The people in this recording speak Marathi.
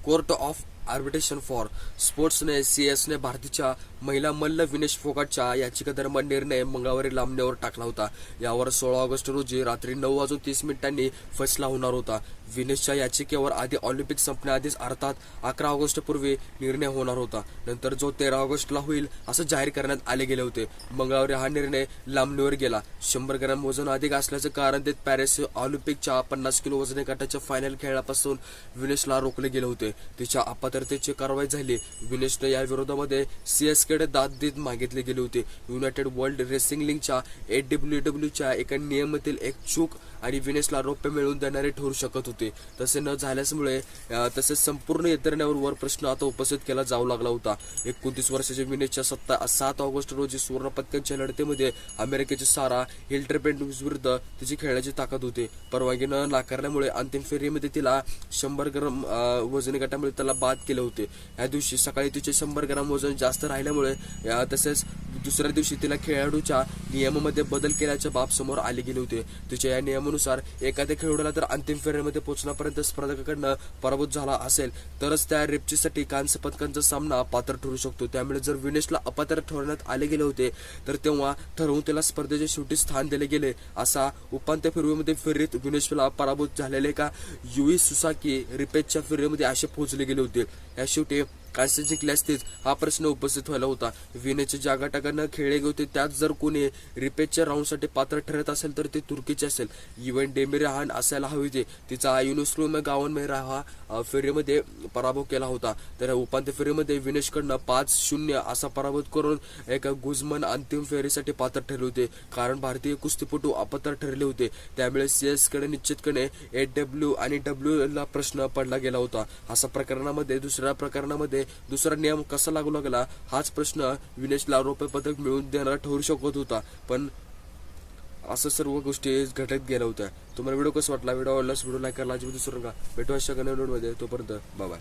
कोर्ट ऑफ आर्बिट्रेशन फॉर स्पोर्ट्सने सीएसने भारतीच्या महिला मल्ल विनेश फोगाटच्या याचिकेदरम्यान निर्णय मंगळवारी लांबणीवर टाकला होता. यावर 16 ऑगस्ट रोजी रात्री 9:30 फैसला होणार होता. विनेशच्या याचिकेवर आधी ऑलिम्पिक संपण्याआधीच अर्थात 11 ऑगस्ट पूर्वी निर्णय होणार होता. नंतर जो 13 ऑगस्टला होईल असं जाहीर करण्यात आले गेले होते. मंगळवारी हा निर्णय लांबणीवर गेला. 100 ग्रॅम वजन अधिक असल्याचं कारण देत पॅरिस ऑलिम्पिकच्या 50 किलो वजनी गटाच्या फायनल खेळापासून विनेशला रोखले गेले होते. तिच्या अपात्रतेची कारवाई झाली. विनेशने या विरोधामध्ये सीएसकडे दाद देत मागितले गेले होते. युनायटेड वर्ल्ड रेसलिंग लीगच्या AWWच्या एका नियमातील एक चूक आणि विनेशला रौप्य मिळवून देणारे ठरू शकत होते. तसे न झाल्यामुळे तसेच संपूर्ण यंत्रणेवर प्रश्न आता उपस्थित केला जाऊ लागला होता. 29 वर्षाच्या विनेशच्या 7 ऑगस्ट रोजी सुवर्ण पदकांच्या लढतीमध्ये अमेरिकेची सारा हिल्टरबेंट विरुद्ध तिची खेळण्याची ताकद होती. परवानगी न नाकारल्यामुळे अंतिम फेरीमध्ये तिला 100 ग्रॅम वजनी गटामुळे त्याला बाद केले होते. या दिवशी सकाळी तिचे 100 ग्रॅम वजन जास्त राहिल्यामुळे तसेच दुसऱ्या दिवशी तिला खेळाडूच्या नियमामध्ये बदल केल्याच्या बाब समोर आले गेले होते. तिच्या या नियमानुसार एखाद्या खेळाडूला तर अंतिम फेरीमध्ये पोहोचण्यापर्यंत स्पर्धकाकडनं पराभूत झाला असेल तरच त्या रेपचीसाठी कांस्य पदकांचा सामना पात्र ठरू शकतो. त्यामुळे जर विनेशला अपात्र ठरवण्यात आले गेले होते तर तेव्हा ठरवून त्याला स्पर्धेच्या शेवटी स्थान दिले गेले. असा उपांत्य फेरीत विनेशला पराभूत झालेले का युई सुसाकी रिपेचच्या फेरीमध्ये असे पोहोचले गेले होते. या शेवटी कांस्य जिंकले असतेच हा प्रश्न उपस्थित व्हायला होता. विनेशचे ज्या गटाकडनं खेळले गेले होते त्यात जर कोणी रिपेचच्या राऊंडसाठी पात्र ठरत असेल तर ते तुर्कीचे असेल. इव्हन डेमिराहान असायला हवी होते. तिचा युनुस्लुम गावन मेहरा हा फेरीमध्ये पराभव केला होता. तर उपांत्य फेरीमध्ये विनेशकडनं 5-0 असा पराभव करून एक गुजमन अंतिम फेरीसाठी पात्र ठरले होते. कारण भारतीय कुस्तीपटू अपात्र ठरले होते. त्यामुळे सीएसकडे निश्चितपणे AW आणि W ला प्रश्न पडला गेला होता. अशा प्रकरणामध्ये दुसरा नियम कसा लागू लागला हाच प्रश्न विनेशला रौप्य पदक मिळवून देणारा ठरू शकत होता. पण असं सर्व गोष्टी घटत गेल्या होत्या. तुम्हाला व्हिडिओ कसा वाटला? व्हिडिओ आवडल्यास व्हिडिओ लाईक करायला अजिबात विसरू नका. भेटू अशा नवीन व्हिडिओमध्ये. तोपर्यंत बाय बाय.